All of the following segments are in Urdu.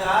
4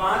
5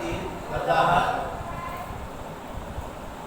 3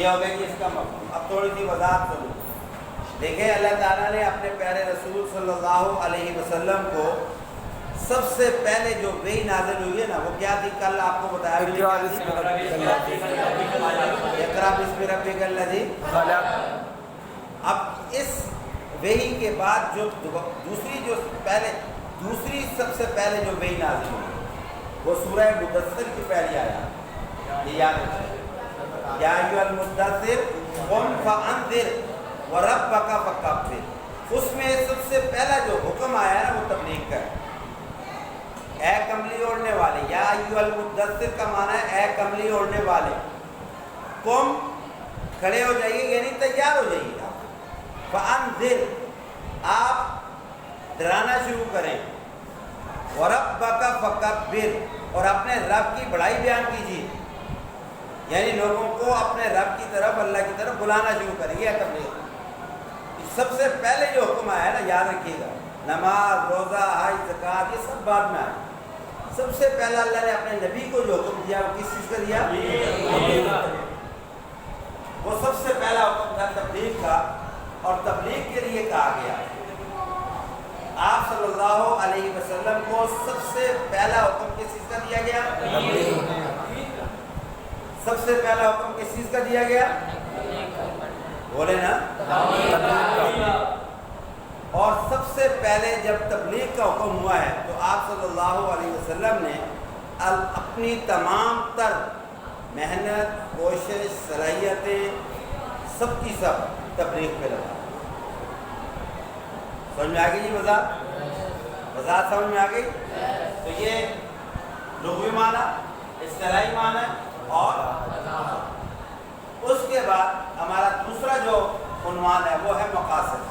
یہ ہو گئی اس کا مفہوم۔ اب تھوڑی سی وضاحت سنو۔ دیکھیں اللہ تعالیٰ نے اپنے پیارے رسول صلی اللہ علیہ وسلم کو سب سے پہلے جو وحی نازل ہوئی ہے نا وہ کیا تھی؟ کل آپ کو بتایا بھی نہیں، اقرأ بسم ربک الذی خلق۔ اب اس وحی کے بعد جو دوسری سب سے پہلے جو وحی نازل ہوئی وہ سورہ مدثر کی پہلی آیات، یہ یاد رکھیں، یا ایھا المدثر قم فانذر وربک فکبر۔ اس میں سب سے پہلا جو حکم آیا ہے نا وہ تبلیغ کا ہے۔ اے کملی اوڑھنے والے، یا ایھا المدثر کا معنی ہے اے کملی اوڑھنے والے، قم کھڑے ہو جائیے یعنی تیار ہو جائیے آپ، فانذر آپ ڈرانا شروع کریں، وربک فکبر اور اپنے رب کی بڑائی بیان کیجیے، یعنی لوگوں کو اپنے رب کی طرف اللہ کی طرف بلانا شروع کریں۔ یہ تبلیغ سب سے پہلے جو حکم آیا ہے نا یاد رکھیے گا، نماز روزہ حج زکوٰۃ یہ سب بعد میں آئے، سب سے پہلا اللہ نے اپنے نبی کو جو حکم دیا وہ کس چیز کا دیا؟ وہ سب سے پہلا حکم تھا تبلیغ کا، اور تبلیغ کے لیے کہا گیا آپ صلی اللہ علیہ وسلم کو سب سے پہلا حکم کس چیز کا دیا گیا؟ سب سے پہلا حکم کس چیز کا دیا گیا؟ بولے نا، اور سب سے پہلے جب تبلیغ کا حکم ہوا ہے تو آپ صلی اللہ علیہ وسلم نے اپنی تمام تر محنت کوشش صلاحیتیں سب کی سب تبلیغ پہ لگا۔ سمجھ میں آ گئی جی وضاحت سمجھ میں آ گئی؟ تو یہ لغوی معنی، اصطلاحی معنی، اور اس کے بعد ہمارا دوسرا جو عنوان ہے وہ ہے مقاصد۔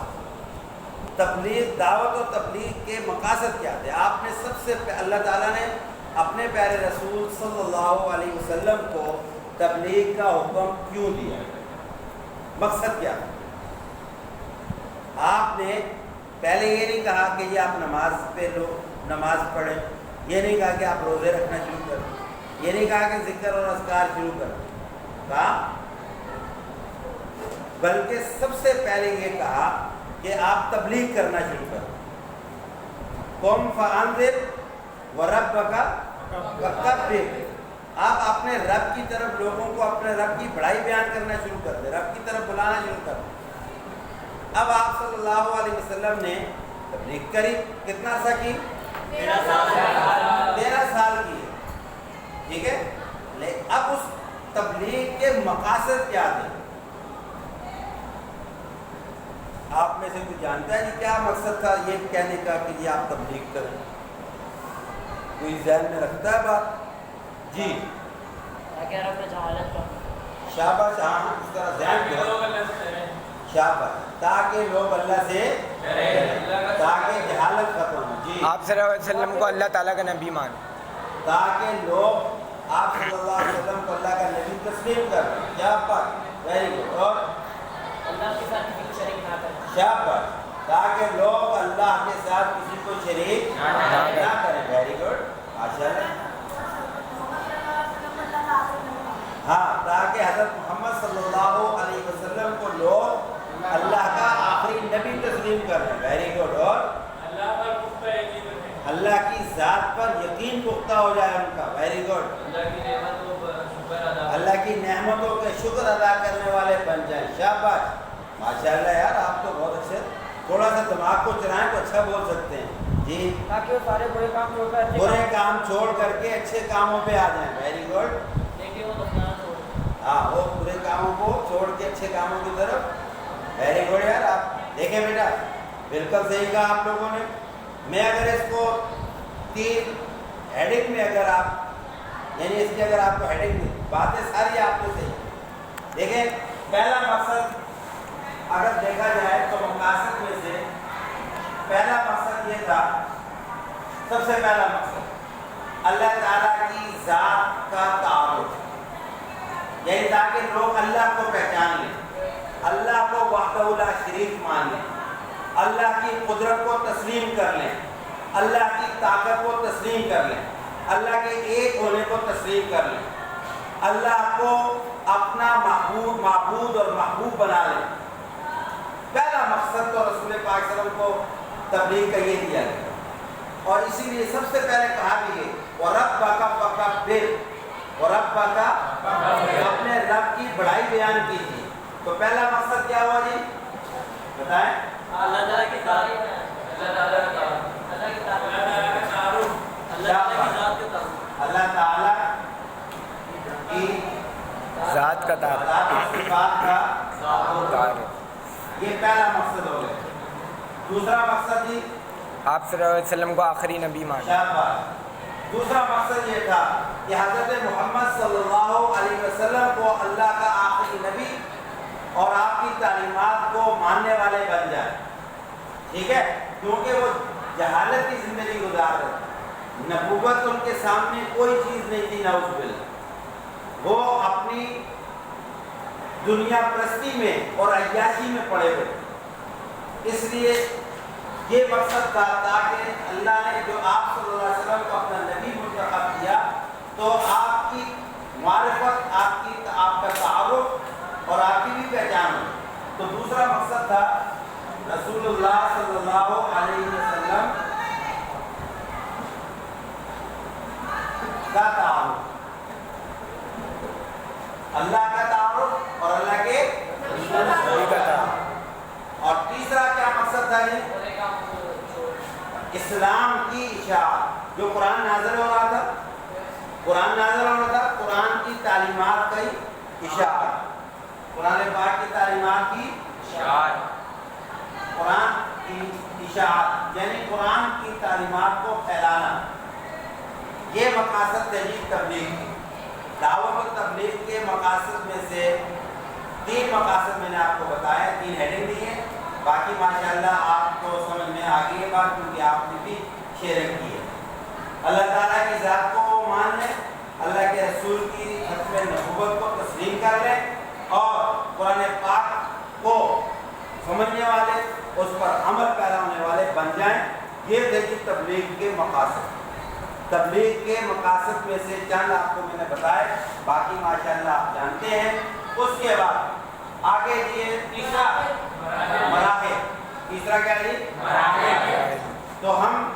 تبلیغ، دعوت و تبلیغ کے مقاصد کیا تھے؟ آپ نے سب سے اللہ تعالیٰ نے اپنے پیارے رسول صلی اللہ علیہ وسلم کو تبلیغ کا حکم کیوں دیا؟ مقصد کیا تھا؟ آپ نے پہلے یہ نہیں کہا کہ یہ آپ نماز پڑھیں، یہ نہیں کہا کہ آپ روزے رکھنا شروع کریں، یہ نہیں کہا کہ ذکر اور اذکار شروع کریں، کہا بلکہ سب سے پہلے یہ کہا کہ آپ تبلیغ کرنا شروع کریں۔ قم فانذر وربک فکبر، آپ اپنے رب کی طرف لوگوں کو اپنے رب کی بڑائی بیان کرنا شروع کر دیں، رب کی طرف بلانا شروع کر دیں۔ اب آپ صلی اللہ علیہ وسلم نے تبلیغ کری، کتنا عرصہ کی؟ 13 سال کی، ٹھیک ہے۔ اب اس تبلیغ کے مقاصد کیا تھے؟ آپ میں سے کوئی جانتا ہے کہ کیا مقصد تھا یہ کہنے کا کہ یہ آپ تبلیغ کریں؟ کوئی ذہن میں رکھتا ہے بات؟ جی شاباش، ہاں اس طرح ذہن میں شاباش، تاکہ لوگ اللہ سے تاکہ جہالت ختم ہو۔ جی آپ صلی اللہ علیہ وسلم کو اللہ تعالیٰ کا نبی مان، تاکہ لوگ آپ صلی اللہ علیہ وسلم کو اللہ کا نبی تسلیم کر دیں۔ شاباش، ویری گڈ۔ اور اللہ کے ساتھ کسی کو شریک نہ کریں۔ شاباش، تاکہ لوگ اللہ کے ساتھ کسی کو شریک نہ کریں۔ ویری گڈ، ماشاءاللہ۔ ہاں، تاکہ حضرت محمد صلی اللہ علیہ وسلم کو لوگ اللہ کا آخری نبی تسلیم کر لیں۔ Very good. اور اللہ کی ذات پر یقین پختہ ہو جائے ان کا۔ Very good. اللہ کی نعمتوں کے شکر ادا کرنے والے بن جائیں۔ شاباش، ماشاءاللہ یار، آپ تو بہت اچھے، تھوڑا سا دماغ کو چلائیں تو اچھا بول سکتے ہیں۔ جی، تاکہ وہ سارے برے کام چھوڑ کر برے کام چھوڑ کر کے اچھے کاموں پہ آ جائیں۔ Very good. ہاں، وہ برے کاموں کو چھوڑ کے اچھے کاموں کی طرف۔ ویری گڈ یار، آپ دیکھیں بیٹا، بالکل صحیح کہا آپ لوگوں نے۔ میں اگر اس کو 3 ہیڈنگ میں اگر آپ یعنی اس کی اگر آپ کو ہیڈنگ دی، باتیں ساری آپ کو صحیح دیکھیں۔ پہلا مقصد اگر دیکھا جائے تو مقاصد میں سے پہلا مقصد یہ تھا، سب سے پہلا مقصد اللہ تعالیٰ کی ذات کا تعارف، یعنی تاکہ لوگ اللہ کو پہچان لیں، اللہ کو وحدہ لا شریک مان لیں، اللہ کی قدرت کو تسلیم کر لیں، اللہ کی طاقت کو تسلیم کر لیں، اللہ کے ایک ہونے کو تسلیم کر لیں، اللہ کو اپنا معبود اور محبوب بنا لیں. پہلا مقصد تو رسول پاک صلی اللہ علیہ وسلم کو تبلیغ کا یہ دیا گیا، اور اسی لیے سب سے پہلے کہا بھی ہے وَرَبَّكَ فَكَبِّرْ، وَرَبَّكَ، اپنے رب کی بڑائی بیان کیجیے. تو پہلا مقصد کیا ہوا جی بتائیں؟ اللہ تعالیٰ کی تعریف ہے، اللہ تعالیٰ کی تعریف، اللہ کی تعریف، اللہ تعالیٰ کی ذات کا تعارف. صفات کا، یہ پہلا مقصد ہو گیا. دوسرا مقصد جی آپ صلی اللہ علیہ وسلم کو آخری نبی مانا. شاباش. دوسرا مقصد یہ تھا کہ حضرت محمد صلی اللہ علیہ وسلم کو اللہ کا آخری نبی اور آپ کی تعلیمات کو ماننے والے بن جائیں. ٹھیک ہے، کیونکہ وہ جہالت کی زندگی گزار رہے. نبوت ان کے سامنے کوئی چیز نہیں تھی، نعوذ باللہ. وہ اپنی دنیا پرستی میں اور عیاشی میں پڑے ہوئے. اس لیے یہ مقصد تھا تاکہ اللہ نے جو آپ صلی اللہ علیہ وسلم کو اپنا نبی منتخب کیا تو آپ کی معرفت، آپ کا تعارف اور آپ کی بھی پہچان ہو. تو دوسرا مقصد تھا رسول اللہ صلی اللہ علیہ وسلم کا تعارف، اللہ کا تعارف اور اللہ کے رسول کا تعارف. اور تیسرا کیا مقصد تھا جی؟ اسلام کی اشاعت. جو قرآن نازل ہو رہا تھا، قرآن کی تعلیمات کی اشاعت، قرآن پاک کی تعلیمات کی اشاعت، قرآن کی اشاعت یعنی قرآن کی تعلیمات کو پھیلانا. یہ مقاصد تحریک تبلیغ کی. دعوت و تبلیغ کے مقاصد میں سے 3 مقاصد میں نے آپ کو بتایا، 3 ہیڈنگ دی ہیں. باقی ماشاءاللہ آپ کو سمجھ میں آ گئی ہے بات، کیونکہ آپ نے بھی شیئرنگ کی ہے. اللہ تعالیٰ کی ذات کو مان لیں، اللہ کے رسول کی ختم نبوت کو تسلیم کر لیں، اور قرآن پاک کو سمجھنے والے، اس پر عمل پیرا ہونے والے بن جائیں. یہ دیکھیے تبلیغ کے مقاصد. تبلیغ کے مقاصد میں سے چند آپ کو میں نے بتائے، باقی ماشاءاللہ آپ جانتے ہیں. اس کے بعد آگے یہ تیسرا مراحل. تیسرا کیا ہے؟ تو ہم